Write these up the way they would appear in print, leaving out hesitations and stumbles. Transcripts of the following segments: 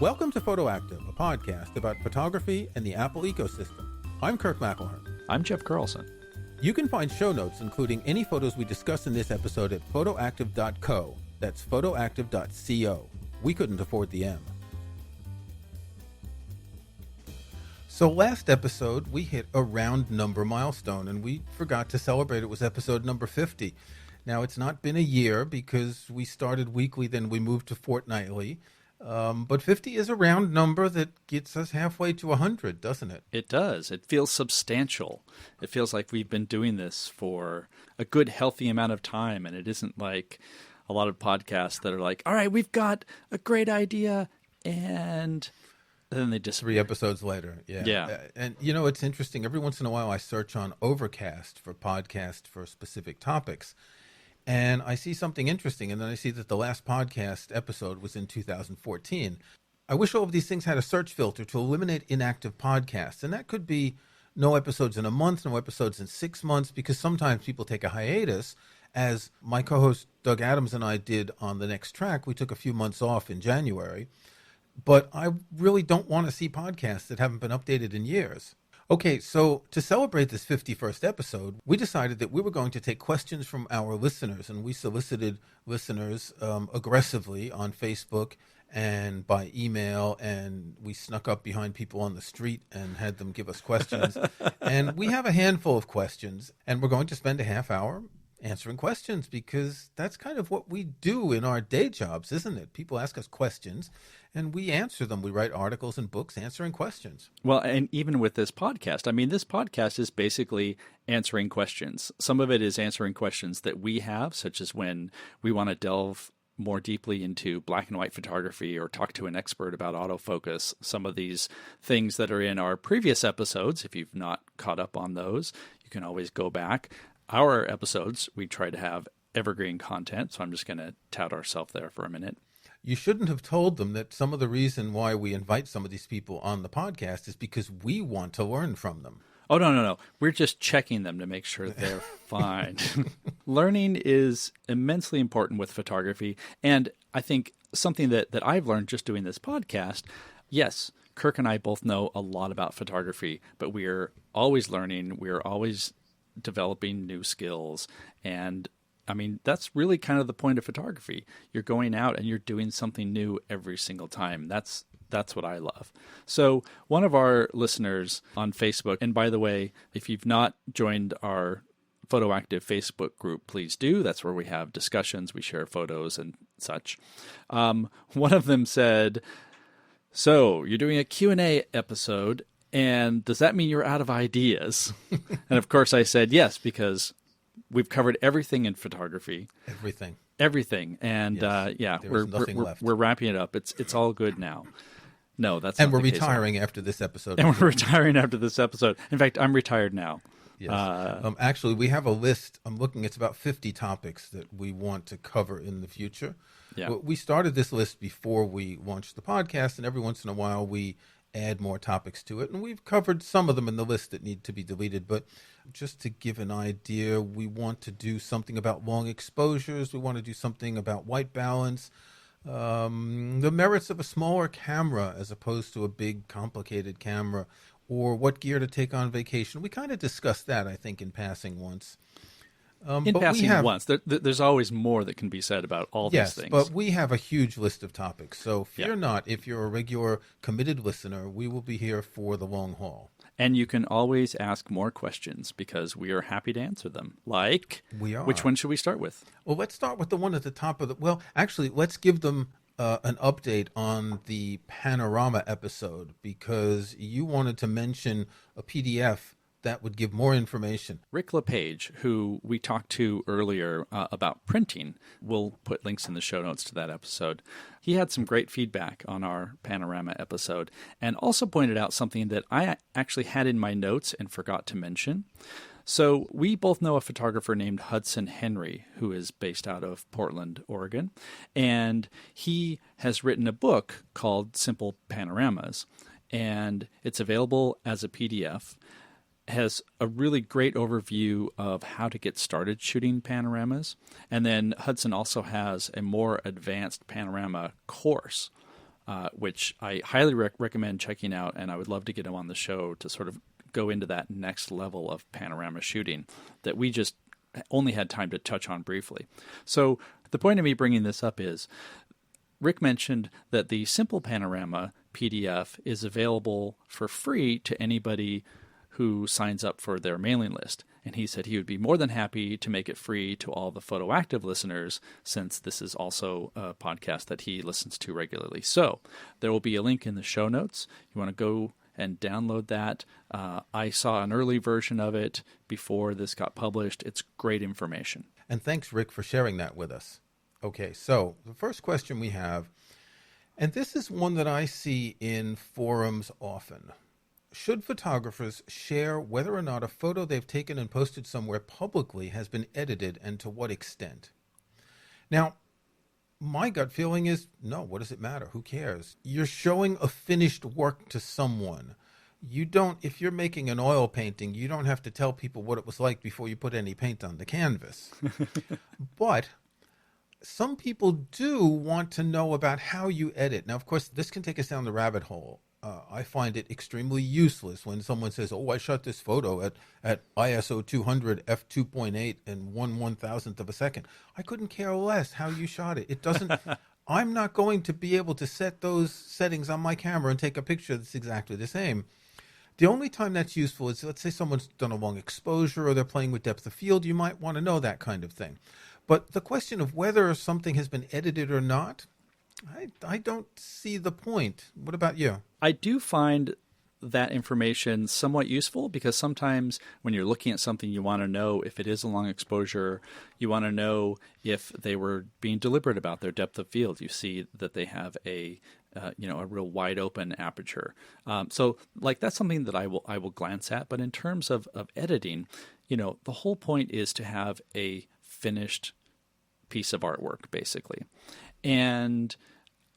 Welcome to Photoactive, a podcast about photography and the Apple ecosystem. I'm Kirk McElhearn. I'm Jeff Carlson. You can find show notes, including any photos we discuss in this episode, at photoactive.co. That's photoactive.co. We couldn't afford the M. So last episode, we hit a round number milestone, and we forgot to celebrate. It was episode number 50. Now, it's not been a year because we started weekly, then we moved to fortnightly. But 50 is a round number that gets us halfway to 100, doesn't it? It does. It feels substantial. It feels like we've been doing this for a good, healthy amount of time, and it isn't like a lot of podcasts that are like, all right, we've got a great idea, and then they just... 3 episodes later, yeah. And, you know, it's interesting. Every once in a while I search on Overcast for podcasts for specific topics, and I see something interesting, and then I see that the last podcast episode was in 2014. I wish all of these things had a search filter to eliminate inactive podcasts, and that could be no episodes in a month, no episodes in 6 months, because sometimes people take a hiatus, as my co-host Doug Adams and I did on The Next Track. We took a few months off in January, but I really don't want to see podcasts that haven't been updated in years. Okay, so to celebrate this 51st episode, we decided that we were going to take questions from our listeners, and we solicited listeners aggressively on Facebook and by email, and we snuck up behind people on the street and had them give us questions. And we have a handful of questions, and we're going to spend a half hour answering questions because that's kind of what we do in our day jobs, isn't it? People ask us questions and we answer them. We write articles and books answering questions. Well, and even with this podcast, I mean, this podcast is basically answering questions. Some of it is answering questions that we have, such as when we want to delve more deeply into black and white photography or talk to an expert about autofocus. Some of these things that are in our previous episodes, if you've not caught up on those, you can always go back. Our episodes, we try to have evergreen content, so I'm just going to tout ourselves there for a minute. You shouldn't have told them that some of the reason why we invite some of these people on the podcast is because we want to learn from them. Oh, no. We're just checking them to make sure they're fine. Learning is immensely important with photography, and I think something that I've learned just doing this podcast, yes, Kirk and I both know a lot about photography, but we're always learning, we're always developing new skills. And I mean, that's really kind of the point of photography. You're going out and you're doing something new every single time. That's what I love. So one of our listeners on Facebook, and by the way, if you've not joined our Photoactive Facebook group, please do. That's where we have discussions. We share photos and such. One of them said, so you're doing a Q&A episode, and does that mean you're out of ideas? And of course I said yes, because we've covered everything in photography. Everything. And yes, we're wrapping it up. It's all good now. No, that's and not we're the case retiring after this episode. And we're retiring after this episode. In fact, I'm retired now. Yes. Actually, we have a list. I'm looking. It's about 50 topics that we want to cover in the future. Yeah. We started this list before we launched the podcast, and every once in a while we add more topics to it, and we've covered some of them in the list that need to be deleted. But just to give an idea, we want to do something about long exposures. We want to do something about white balance, the merits of a smaller camera as opposed to a big complicated camera, or what gear to take on vacation. We kind of discussed that, I think, in passing once. There's always more that can be said about all these things. Yes, but we have a huge list of topics. So fear not, if you're a regular committed listener, we will be here for the long haul. And you can always ask more questions because we are happy to answer them. Like, we are. Which one should we start with? Well, let's start with the one at the top of the... Well, actually, let's give them an update on the Panorama episode, because you wanted to mention a PDF that would give more information. Rick LePage, who we talked to earlier about printing, we'll put links in the show notes to that episode. He had some great feedback on our Panorama episode and also pointed out something that I actually had in my notes and forgot to mention. So we both know a photographer named Hudson Henry, who is based out of Portland, Oregon, and he has written a book called Simple Panoramas, and it's available as a PDF. Has a really great overview of how to get started shooting panoramas. And then Hudson also has a more advanced panorama course which I highly recommend checking out, and I would love to get him on the show to sort of go into that next level of panorama shooting that we just only had time to touch on briefly. So the point of me bringing this up is Rick mentioned that the Simple Panorama PDF is available for free to anybody who signs up for their mailing list. And he said he would be more than happy to make it free to all the PhotoActive listeners, since this is also a podcast that he listens to regularly. So there will be a link in the show notes. You want to go and download that. I saw an early version of it before this got published. It's great information. And thanks, Rick, for sharing that with us. Okay, so the first question we have, and this is one that I see in forums often. Should photographers share whether or not a photo they've taken and posted somewhere publicly has been edited, and to what extent? Now, my gut feeling is no. What does it matter? Who cares? You're showing a finished work to someone. You don't, if you're making an oil painting, you don't have to tell people what it was like before you put any paint on the canvas. But some people do want to know about how you edit. Now, of course, this can take us down the rabbit hole. I find it extremely useless when someone says, oh, I shot this photo at ISO 200 f2.8 in 1/1000th of a second. I couldn't care less how you shot it. It doesn't, I'm not going to be able to set those settings on my camera and take a picture that's exactly the same. The only time that's useful is, let's say someone's done a long exposure or they're playing with depth of field. You might want to know that kind of thing. But the question of whether something has been edited or not, I don't see the point. What about you? I do find that information somewhat useful, because sometimes when you're looking at something, you want to know if it is a long exposure. You want to know if they were being deliberate about their depth of field. You see that they have a real wide open aperture. So like that's something that I will glance at. But in terms of editing, the whole point is to have a finished piece of artwork, basically. And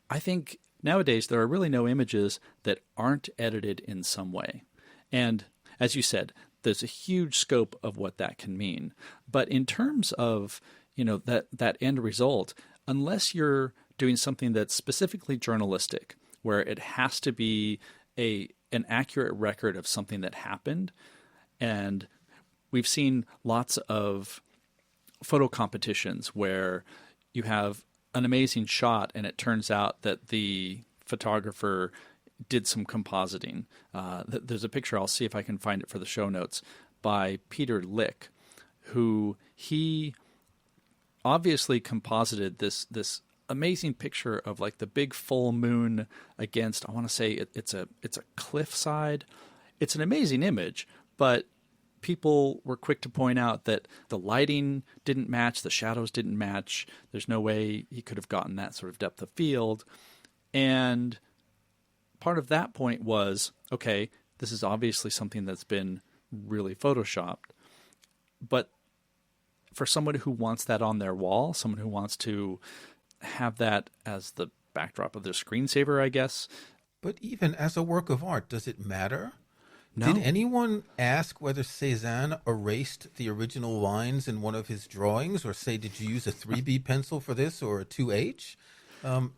I think nowadays there are really no images that aren't edited in some way. And as you said, there's a huge scope of what that can mean. But in terms of, that end result, unless you're doing something that's specifically journalistic, where it has to be an accurate record of something that happened, and we've seen lots of photo competitions where you have an amazing shot and it turns out that the photographer did some compositing. There's a picture, I'll see if I can find it for the show notes, by Peter Lick, who he obviously composited this amazing picture of like the big full moon against, I want to say it's a cliffside. It's an amazing image, but people were quick to point out that the lighting didn't match, the shadows didn't match. There's no way he could have gotten that sort of depth of field. And part of that point was, okay, this is obviously something that's been really photoshopped. But for someone who wants that on their wall, someone who wants to have that as the backdrop of their screensaver, I guess. But even as a work of art, does it matter? No. Did anyone ask whether Cézanne erased the original lines in one of his drawings, or say, did you use a 3B pencil for this or a 2H?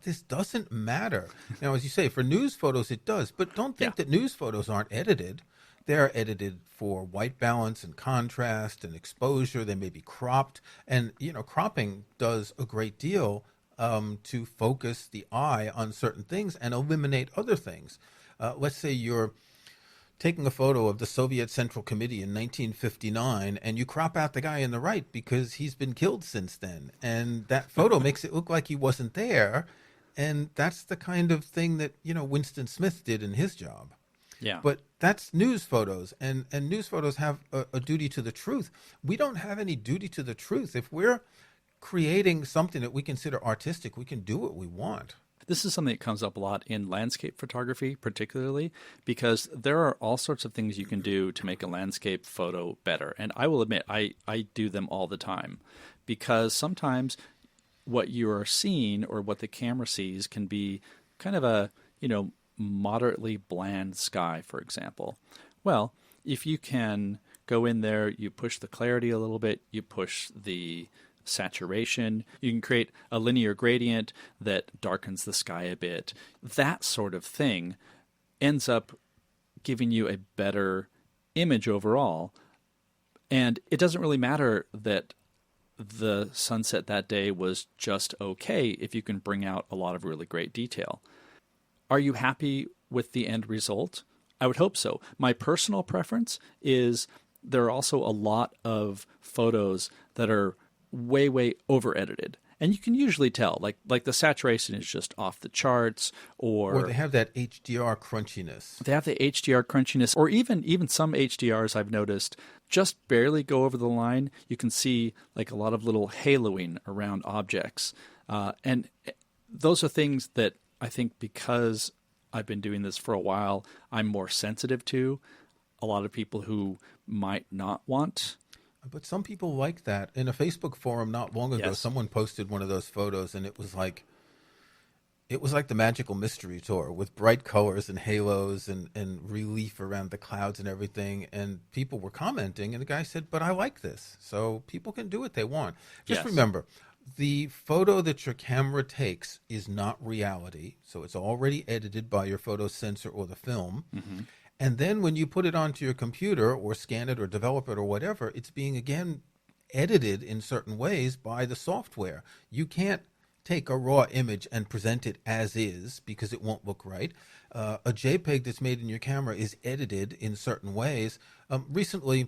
This doesn't matter. Now, as you say, for news photos, it does. But don't think that news photos aren't edited. They're edited for white balance and contrast and exposure. They may be cropped. And, cropping does a great deal to focus the eye on certain things and eliminate other things. Let's say you're taking a photo of the Soviet Central Committee in 1959, and you crop out the guy in the right because he's been killed since then. And that photo makes it look like he wasn't there. And that's the kind of thing that, Winston Smith did in his job. Yeah. But that's news photos, and news photos have a duty to the truth. We don't have any duty to the truth. If we're creating something that we consider artistic, we can do what we want. This is something that comes up a lot in landscape photography, particularly, because there are all sorts of things you can do to make a landscape photo better. And I will admit, I do them all the time, because sometimes what you are seeing or what the camera sees can be kind of a, moderately bland sky, for example. Well, if you can go in there, you push the clarity a little bit, you push the saturation. You can create a linear gradient that darkens the sky a bit. That sort of thing ends up giving you a better image overall. And it doesn't really matter that the sunset that day was just okay if you can bring out a lot of really great detail. Are you happy with the end result? I would hope so. My personal preference is there are also a lot of photos that are way, way over-edited. And you can usually tell, like the saturation is just off the charts, or they have that HDR crunchiness. They have the HDR crunchiness, or even some HDRs I've noticed just barely go over the line. You can see like a lot of little haloing around objects. And those are things that I think because I've been doing this for a while, I'm more sensitive to. A lot of people who might not want. But some people like that. In a Facebook forum not long ago, someone posted one of those photos, and it was like the Magical Mystery Tour with bright colors and halos and relief around the clouds and everything. And people were commenting, and the guy said, "But I like this." So people can do what they want. Just remember, the photo that your camera takes is not reality. So it's already edited by your photo sensor or the film. Mm-hmm. And then when you put it onto your computer or scan it or develop it or whatever, it's being, again, edited in certain ways by the software. You can't take a raw image and present it as is because it won't look right. A JPEG that's made in your camera is edited in certain ways. Recently,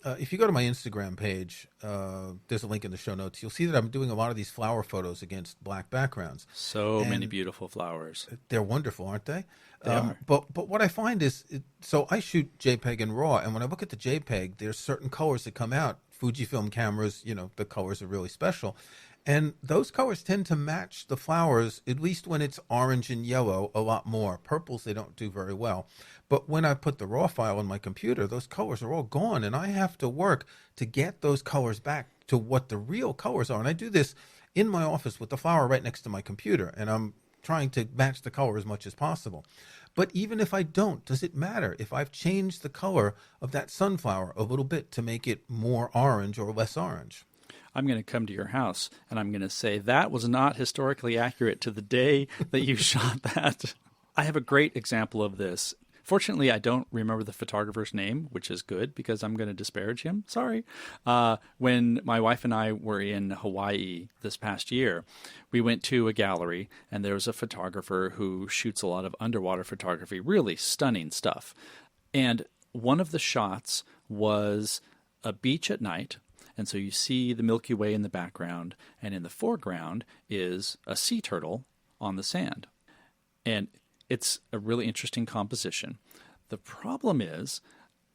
if you go to my Instagram page, there's a link in the show notes. You'll see that I'm doing a lot of these flower photos against black backgrounds. So many beautiful flowers. They're wonderful, aren't they? They are. But what I find is, so I shoot JPEG and RAW, and when I look at the JPEG, there's certain colors that come out. Fujifilm cameras, the colors are really special. And those colors tend to match the flowers, at least when it's orange and yellow, a lot more. Purples, they don't do very well. But when I put the RAW file on my computer, those colors are all gone, and I have to work to get those colors back to what the real colors are. And I do this in my office with the flower right next to my computer, and I'm trying to match the color as much as possible. But even if I don't, does it matter if I've changed the color of that sunflower a little bit to make it more orange or less orange? I'm going to come to your house and I'm going to say that was not historically accurate to the day that you shot that. I have a great example of this. Fortunately, I don't remember the photographer's name, which is good because I'm going to disparage him. Sorry. When my wife and I were in Hawaii this past year, we went to a gallery and there was a photographer who shoots a lot of underwater photography, really stunning stuff. And one of the shots was a beach at night. And so you see the Milky Way in the background, and in the foreground is a sea turtle on the sand. And it's a really interesting composition. The problem is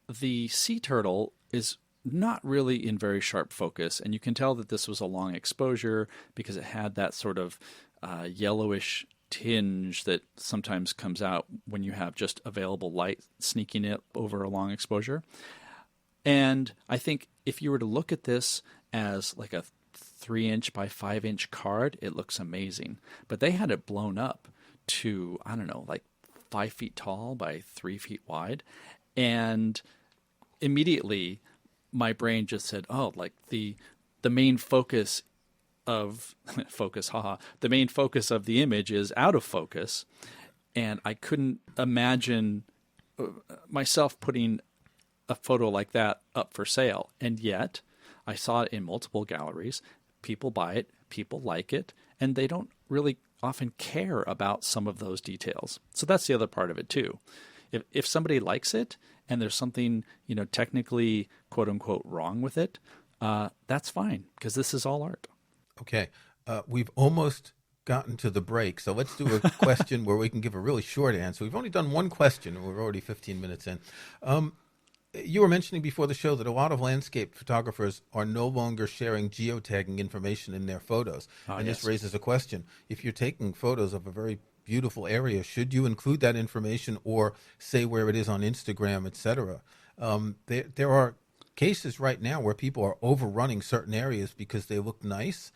the sea turtle is not really in very sharp focus, and you can tell that this was a long exposure because it had that sort of yellowish tinge that sometimes comes out when you have just available light sneaking it over a long exposure. And I think if you were to look at this as like a 3-inch by 5-inch card, it looks amazing. But they had it blown up to, I don't know, like 5 feet tall by 3 feet wide. And immediately my brain just said, oh, like the main focus of the main focus of the image is out of focus. And I couldn't imagine myself putting a photo like that up for sale. And yet I saw it in multiple galleries. People buy it, people like it, and they don't really often care about some of those details. So that's the other part of it too. If somebody likes it and there's something, technically quote unquote wrong with it, that's fine because this is all art. Okay. We've almost gotten to the break. So let's do a question where we can give a really short answer. We've only done one question and we're already 15 minutes in. You were mentioning before the show that a lot of landscape photographers are no longer sharing geotagging information in their photos. This raises a question. If you're taking photos of a very beautiful area, should you include that information or say where it is on Instagram, etc.? There are cases right now where people are overrunning certain areas because they look nice.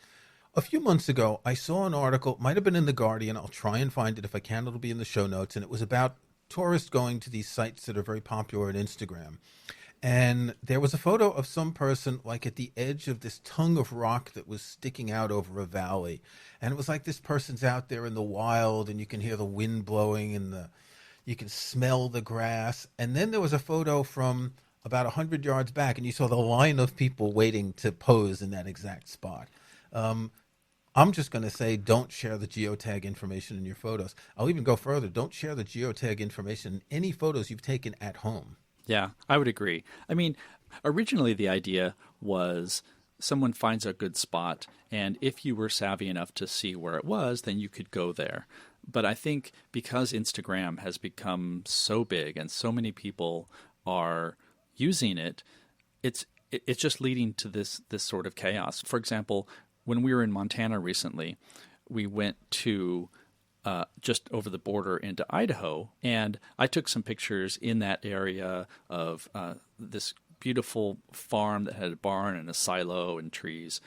A few months ago, I saw an article, it might have been in The Guardian, I'll try and find it. If I can, it'll be in the show notes, and it was about tourists going to these sites that are very popular on Instagram. And there was a photo of some person like at the edge of this tongue of rock that was sticking out over a valley. And it was like this person's out there in the wild, and you can hear the wind blowing, and you can smell the grass. And then there was a photo from about 100 yards back, and you saw the line of people waiting to pose in that exact spot. I'm just going to say, don't share the geotag information in your photos. I'll even go further. Don't share the geotag information in any photos you've taken at home. Yeah, I would agree. I mean, originally the idea was someone finds a good spot, and if you were savvy enough to see where it was, then you could go there. But I think because Instagram has become so big and so many people are using it, it's just leading to this sort of chaos. For example, when we were in Montana recently, we went to just over the border into Idaho, and I took some pictures in that area of this beautiful farm that had a barn and a silo and trees.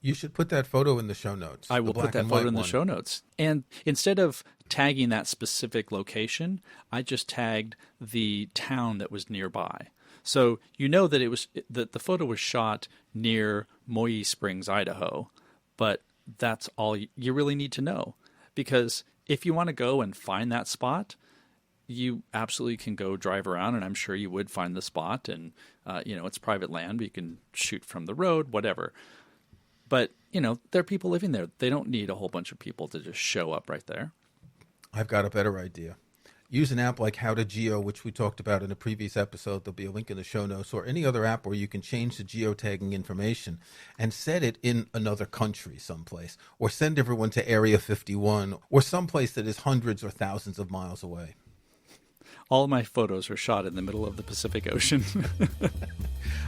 You should put that photo in the show notes. I will put that photo in the show notes. And instead of tagging that specific location, I just tagged the town that was nearby. So you know that the photo was shot near Moyi Springs, Idaho, but that's all you really need to know. Because if you want to go and find that spot, you absolutely can go drive around, and I'm sure you would find the spot. And, it's private land, but you can shoot from the road, whatever. But, there are people living there. They don't need a whole bunch of people to just show up right there. I've got a better idea. Use an app like How to Geo, which we talked about in a previous episode. There'll be a link in the show notes, or any other app where you can change the geotagging information and set it in another country someplace, or send everyone to Area 51, or someplace that is hundreds or thousands of miles away. All of my photos are shot in the middle of the Pacific Ocean.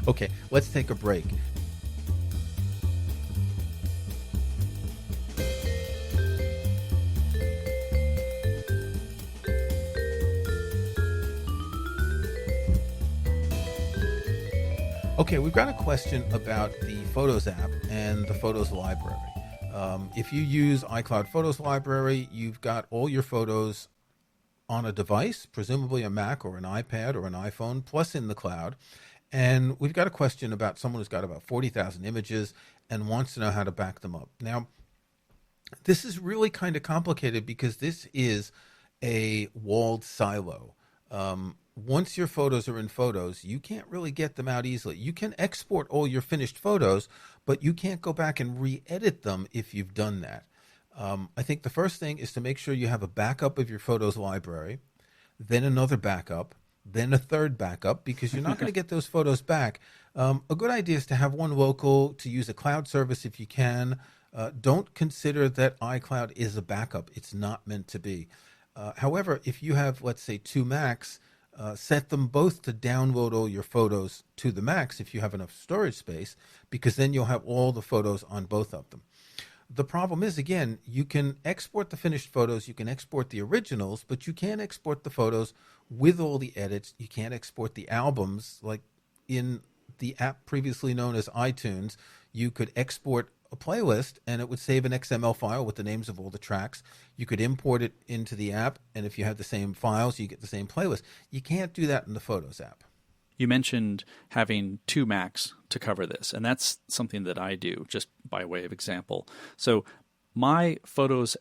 Okay, let's take a break. Okay, we've got a question about the Photos app and the Photos library. If you use iCloud Photos Library, you've got all your photos on a device, presumably a Mac or an iPad or an iPhone, plus in the cloud. And we've got a question about someone who's got about 40,000 images and wants to know how to back them up. Now, this is really kind of complicated because this is a walled silo. Once your photos are in Photos, you can't really get them out easily. You can export all your finished photos, but you can't go back and re-edit them if you've done that. I think the first thing is to make sure you have a backup of your Photos library, then another backup, then a third backup, because you're not going to get those photos back. A good idea is to have one local, to use a cloud service if you can. Don't consider that iCloud is a backup. It's not meant to be. However, if you have, let's say, two Macs, set them both to download all your photos to the Macs if you have enough storage space, because then you'll have all the photos on both of them. The problem is, again, you can export the finished photos, you can export the originals, but you can't export the photos with all the edits. You can't export the albums. Like in the app previously known as iTunes, you could export a playlist and it would save an XML file with the names of all the tracks. You could import it into the app, and if you have the same files, you get the same playlist. You can't do that in the Photos app. You mentioned having two Macs to cover this, and that's something that I do, just by way of example. So my Photos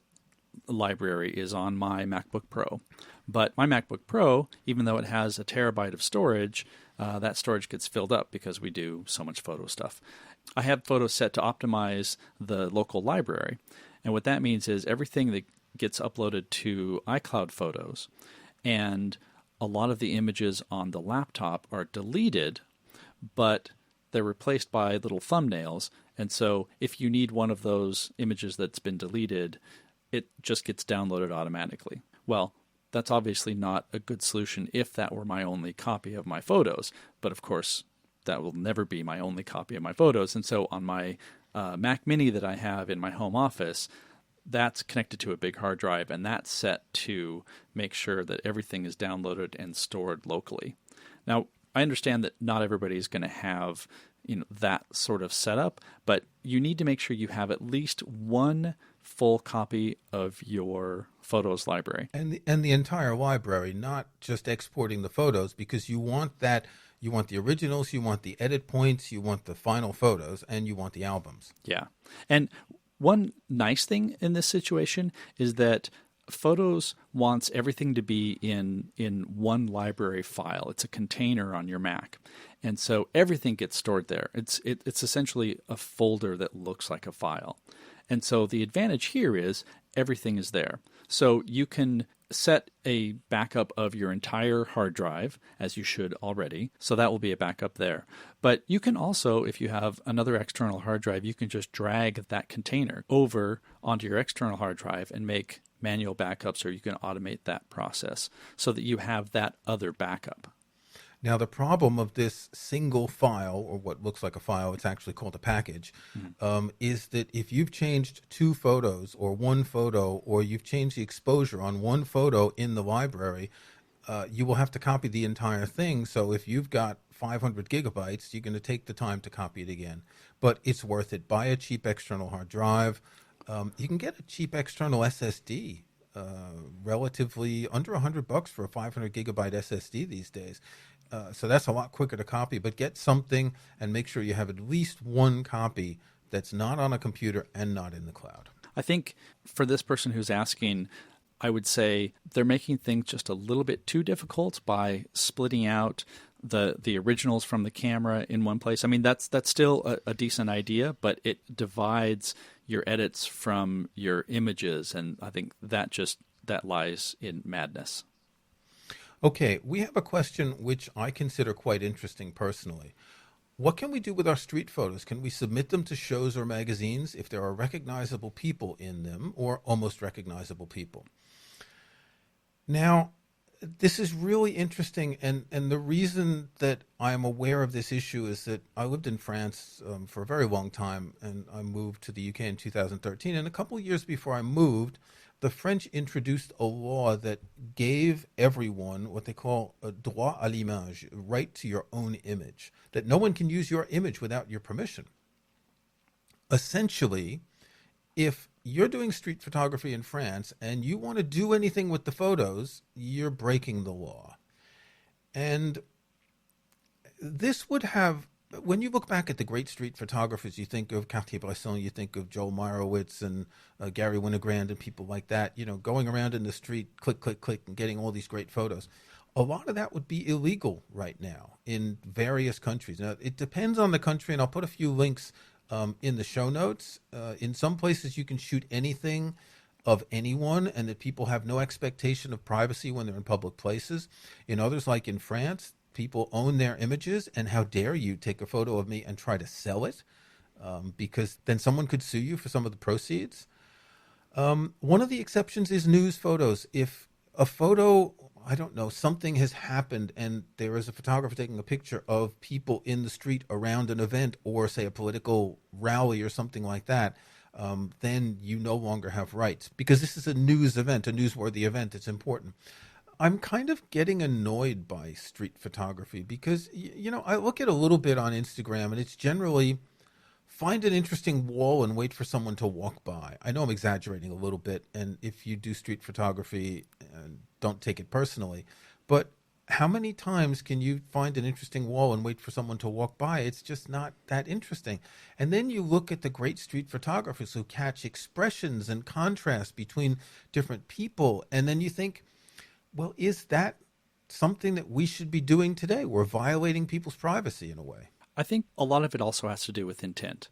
library is on my MacBook Pro, but my MacBook Pro, even though it has a terabyte of storage, that storage gets filled up because we do so much photo stuff. I have Photos set to optimize the local library, and what that means is everything that gets uploaded to iCloud Photos and a lot of the images on the laptop are deleted, but they're replaced by little thumbnails. And so if you need one of those images that's been deleted, it just gets downloaded automatically. Well, that's obviously not a good solution if that were my only copy of my photos. But of course, that will never be my only copy of my photos. And so on my Mac Mini that I have in my home office, that's connected to a big hard drive, and that's set to make sure that everything is downloaded and stored locally. Now, I understand that not everybody is going to have that sort of setup, but you need to make sure you have at least one full copy of your Photos library. And the entire library, not just exporting the photos, because you want that You want the originals, you want the edit points, you want the final photos, and you want the albums. Yeah. And one nice thing in this situation is that Photos wants everything to be in one library file. It's a container on your Mac. And so everything gets stored there. It's essentially a folder that looks like a file. And so the advantage here is everything is there. So you can set a backup of your entire hard drive, as you should already. So that will be a backup there. But you can also, if you have another external hard drive, you can just drag that container over onto your external hard drive and make manual backups, or you can automate that process so that you have that other backup. Now, the problem of this single file, or what looks like a file, it's actually called a package, is that if you've changed 2 photos or 1 photo, or you've changed the exposure on 1 photo in the library, you will have to copy the entire thing. So if you've got 500 gigabytes, you're going to take the time to copy it again. But it's worth it. Buy a cheap external hard drive. You can get a cheap external SSD, relatively under $100 for a 500 gigabyte SSD these days. So that's a lot quicker to copy, but get something and make sure you have at least 1 copy that's not on a computer and not in the cloud. I think for this person who's asking, I would say they're making things just a little bit too difficult by splitting out the originals from the camera in one place. I mean, that's still a decent idea, but it divides your edits from your images, and I think that lies in madness. Okay, we have a question which I consider quite interesting personally. What can we do with our street photos? Can we submit them to shows or magazines if there are recognizable people in them, or almost recognizable people? Now, this is really interesting, and the reason that I'm aware of this issue is that I lived in France for a very long time, and I moved to the UK in 2013. And a couple of years before I moved, the French introduced a law that gave everyone what they call a droit à l'image, right to your own image, that no one can use your image without your permission. Essentially, if you're doing street photography in France and you want to do anything with the photos, you're breaking the law. And this would have, when you look back at the great street photographers, you think of Cartier-Bresson, you think of Joel Meyerowitz and Gary Winogrand and people like that, going around in the street, click, click, click, and getting all these great photos. A lot of that would be illegal right now in various countries. Now, it depends on the country, and I'll put a few links in the show notes. In some places you can shoot anything of anyone, and that people have no expectation of privacy when they're in public places. In others, like in France, people own their images, and how dare you take a photo of me and try to sell it, because then someone could sue you for some of the proceeds. One of the exceptions is news photos. If a photo, I don't know, something has happened and there is a photographer taking a picture of people in the street around an event, or say a political rally or something like that, then you no longer have rights, because this is a news event, a newsworthy event. It's important. I'm kind of getting annoyed by street photography because, I look at a little bit on Instagram, and it's generally find an interesting wall and wait for someone to walk by. I know I'm exaggerating a little bit, and if you do street photography, don't take it personally, but how many times can you find an interesting wall and wait for someone to walk by? It's just not that interesting. And then you look at the great street photographers who catch expressions and contrast between different people, and then you think, well, is that something that we should be doing today? We're violating people's privacy in a way. I think a lot of it also has to do with intent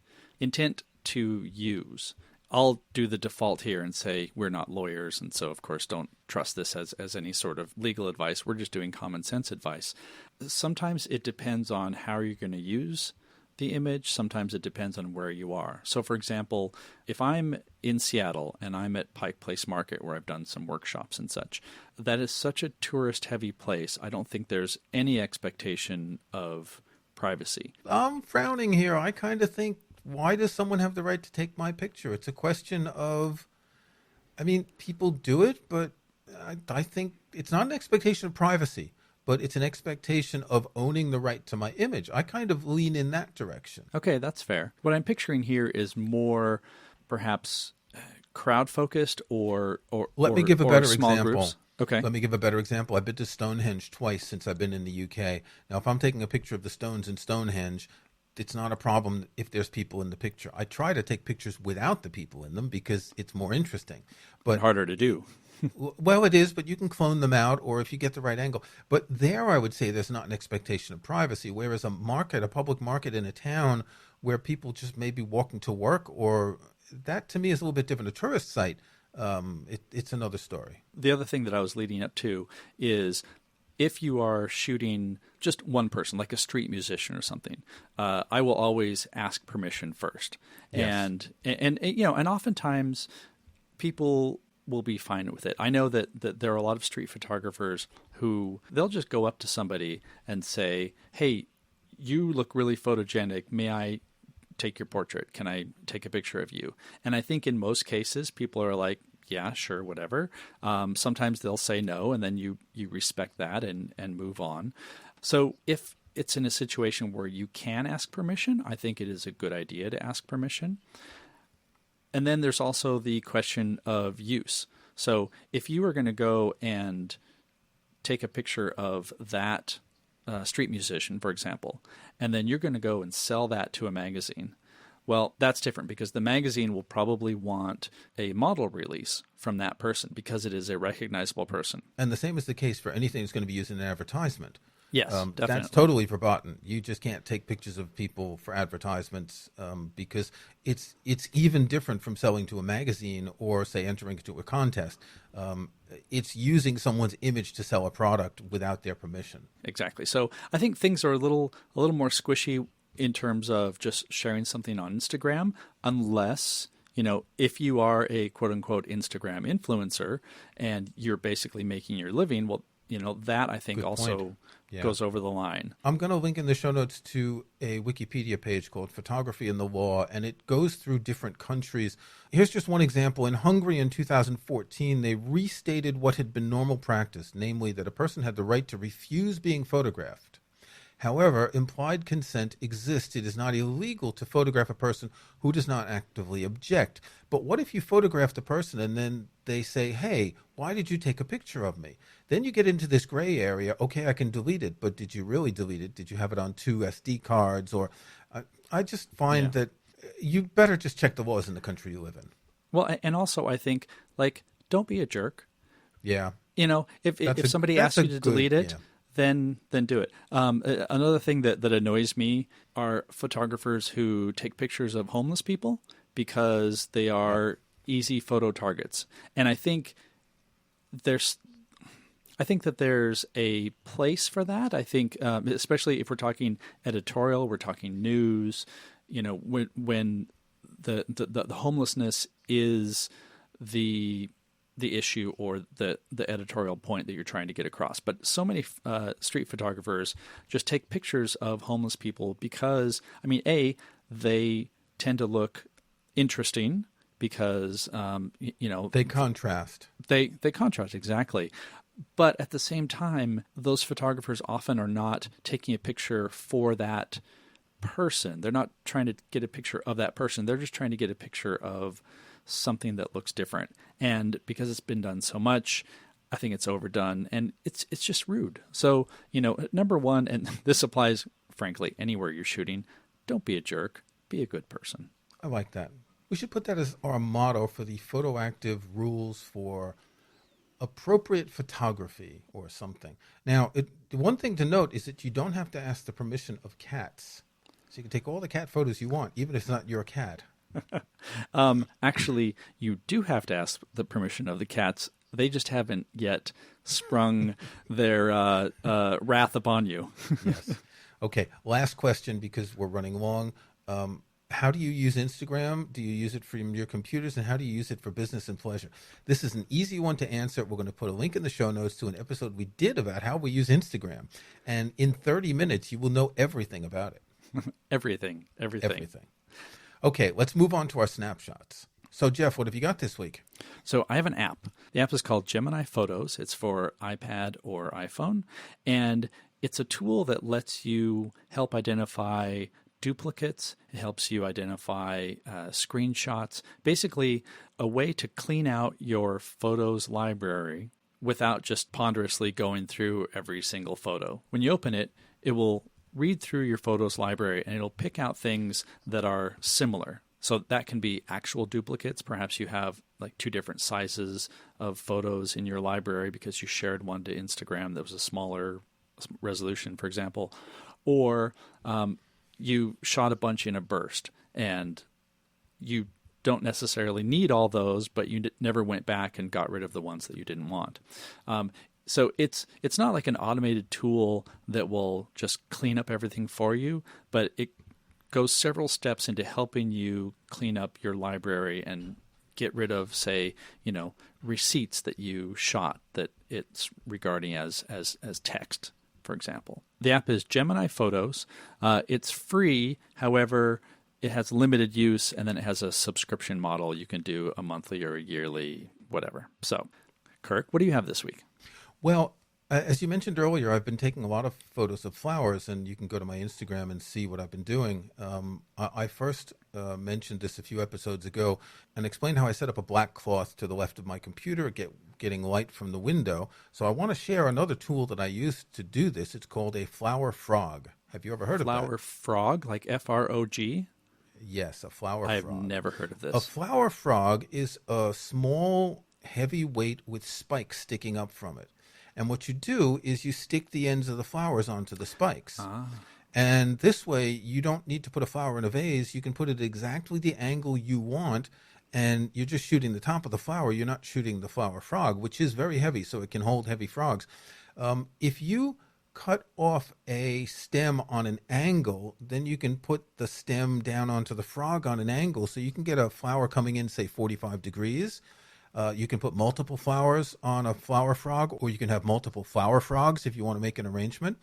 to use. I'll do the default here and say we're not lawyers, and so of course don't trust this as any sort of legal advice. We're just doing common sense advice. Sometimes it depends on how you're going to use the image. Sometimes it depends on where you are. So for example, if I'm in Seattle and I'm at Pike Place Market, where I've done some workshops and such, that is such a tourist heavy place. I don't think there's any expectation of privacy. I'm frowning here. I kind of think, why does someone have the right to take my picture? It's a question of, people do it, but I think it's not an expectation of privacy, but it's an expectation of owning the right to my image. I kind of lean in that direction. Okay, that's fair. What I'm picturing here is more perhaps crowd-focused or Let me give a better small example. Groups. Okay. Let me give a better example. I've been to Stonehenge twice since I've been in the UK. Now, if I'm taking a picture of the stones in Stonehenge, it's not a problem if there's people in the picture. I try to take pictures without the people in them because it's more interesting. But harder to do. well, it is, but you can clone them out, or if you get the right angle. But there, I would say there's not an expectation of privacy, whereas a public market in a town where people just may be walking to work, or that to me is a little bit different. A tourist site, it's another story. The other thing that I was leading up to is if you are shooting just one person, like a street musician or something, I will always ask permission first. Yes. And and oftentimes people will be fine with it. I know that there are a lot of street photographers who they'll just go up to somebody and say, "Hey, you look really photogenic. May I take your portrait? Can I take a picture of you?" And I think in most cases, people are like, "Yeah, sure, whatever." Sometimes they'll say no, and then you respect that and move on. So if it's in a situation where you can ask permission, I think it is a good idea to ask permission. And then there's also the question of use. So if you are going to go and take a picture of that street musician, for example, and then you're going to go and sell that to a magazine, well, that's different because the magazine will probably want a model release from that person because it is a recognizable person. And the same is the case for anything that's going to be used in an advertisement. Yes, definitely. That's totally verboten. You just can't take pictures of people for advertisements because it's even different from selling to a magazine or, say, entering into a contest. It's using someone's image to sell a product without their permission. Exactly. So I think things are a little more squishy in terms of just sharing something on Instagram, unless, if you are a quote unquote Instagram influencer and you're basically making your living, well, that I think also goes over the line. I'm going to link in the show notes to a Wikipedia page called Photography and the Law, and it goes through different countries. Here's just one example. In Hungary in 2014, they restated what had been normal practice, namely that a person had the right to refuse being photographed. However, implied consent exists. It is not illegal to photograph a person who does not actively object. But what if you photograph the person and then they say, "Hey, why did you take a picture of me?" Then you get into this gray area. Okay, I can delete it, but did you really delete it? Did you have it on 2 SD cards? Or I just find that you better just check the laws in the country you live in. Well, and also I think, don't be a jerk. Yeah. If somebody asks you to delete it, then do it. Another thing that annoys me are photographers who take pictures of homeless people because they are easy photo targets. And I think that there's a place for that. I think, especially if we're talking editorial, we're talking news, when the homelessness is the issue or the editorial point that you're trying to get across. But so many street photographers just take pictures of homeless people because, they tend to look interesting because, they contrast. They contrast, exactly. But at the same time, those photographers often are not taking a picture for that person. They're not trying to get a picture of that person. They're just trying to get a picture of something that looks different. And because it's been done so much, I think it's overdone and it's just rude. So, number one, and this applies, frankly, anywhere you're shooting, don't be a jerk, be a good person. I like that. We should put that as our motto for the Photoactive rules for appropriate photography or something. Now, the one thing to note is that you don't have to ask the permission of cats. So you can take all the cat photos you want, even if it's not your cat. Actually, you do have to ask the permission of the cats. They just haven't yet sprung their wrath upon you. Yes. Okay, last question because we're running long. How do you use Instagram? Do you use it from your computers? And how do you use it for business and pleasure? This is an easy one to answer. We're going to put a link in the show notes to an episode we did about how we use Instagram. And in 30 minutes, you will know everything about it. Everything. Okay, let's move on to our snapshots. So, Jeff, what have you got this week? So I have an app. The app is called Gemini Photos. It's for iPad or iPhone. And it's a tool that lets you help identify duplicates. It helps you identify screenshots. Basically, a way to clean out your photos library without just ponderously going through every single photo. When you open it, it will read through your photos library and it'll pick out things that are similar. So that can be actual duplicates. Perhaps you have like 2 different sizes of photos in your library because you shared one to Instagram that was a smaller resolution, for example. Or you shot a bunch in a burst and you don't necessarily need all those, but you never went back and got rid of the ones that you didn't want. So it's not like an automated tool that will just clean up everything for you, but it goes several steps into helping you clean up your library and get rid of, say, receipts that you shot that it's regarding as text, for example. The app is Gemini Photos. It's free. However, it has limited use, and then it has a subscription model. You can do a monthly or a yearly, whatever. So, Kirk, what do you have this week? Well, as you mentioned earlier, I've been taking a lot of photos of flowers, and you can go to my Instagram and see what I've been doing. I first mentioned this a few episodes ago and explained how I set up a black cloth to the left of my computer, getting light from the window. So I want to share another tool that I use to do this. It's called a flower frog. Have you ever heard of that? Flower frog, like F-R-O-G? Yes, a flower frog. I've never heard of this. A flower frog is a small, heavy weight with spikes sticking up from it. And what you do is you stick the ends of the flowers onto the spikes. And this way, you don't need to put a flower in a vase. You can put it exactly the angle you want, and you're just shooting the top of the flower. You're not shooting the flower frog, which is very heavy, so it can hold heavy frogs. If you cut off a stem on an angle, then you can put the stem down onto the frog on an angle, so you can get a flower coming in, say, 45 degrees. You can put multiple flowers on a flower frog, or you can have multiple flower frogs if you want to make an arrangement.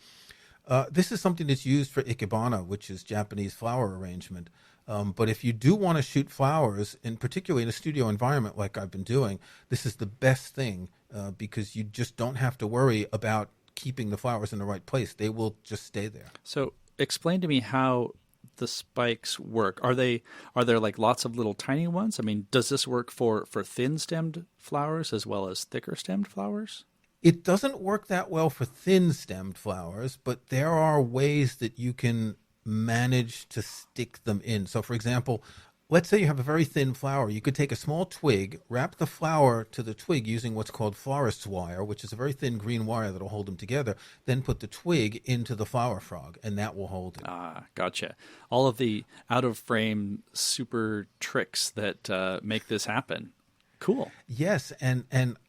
This is something that's used for ikebana, which is Japanese flower arrangement. But if you do want to shoot flowers, and particularly in a studio environment like I've been doing, this is the best thing because you just don't have to worry about keeping the flowers in the right place. They will just stay there. So explain to me how the spikes work. Are there like lots of little tiny ones? I mean, does this work for thin-stemmed flowers as well as thicker-stemmed flowers? It doesn't work that well for thin-stemmed flowers, but there are ways that you can manage to stick them in. So, for example, let's say you have a very thin flower. You could take a small twig, wrap the flower to the twig using what's called florist's wire, which is a very thin green wire that will hold them together, then put the twig into the flower frog, and that will hold it. Ah, gotcha. All of the out-of-frame super tricks that make this happen. Cool. Yes, and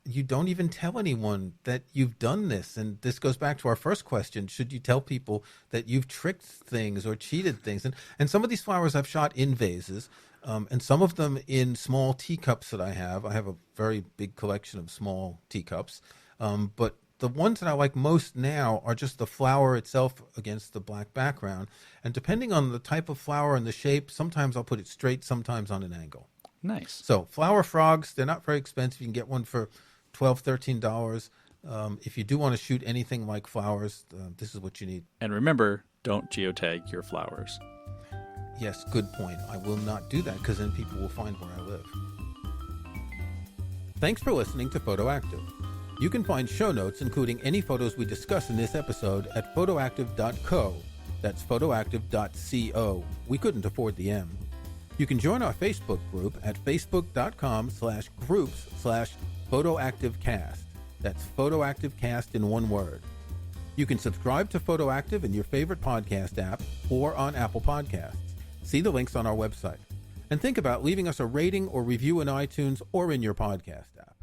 you don't even tell anyone that you've done this. And this goes back to our first question. Should you tell people that you've tricked things or cheated things? And some of these flowers I've shot in vases, and some of them in small teacups that I have. I have a very big collection of small teacups. But the ones that I like most now are just the flower itself against the black background. And depending on the type of flower and the shape, sometimes I'll put it straight, sometimes on an angle. Nice. So flower frogs, they're not very expensive. You can get one for $12, $13. If you do want to shoot anything like flowers, this is what you need. And remember, don't geotag your flowers. Yes, good point. I will not do that because then people will find where I live. Thanks for listening to Photoactive. You can find show notes, including any photos we discuss in this episode, at photoactive.co. That's photoactive.co. We couldn't afford the M. You can join our Facebook group at facebook.com/groups/photoactivecast. That's photoactivecast in one word. You can subscribe to Photoactive in your favorite podcast app or on Apple Podcasts. See the links on our website. And think about leaving us a rating or review in iTunes or in your podcast app.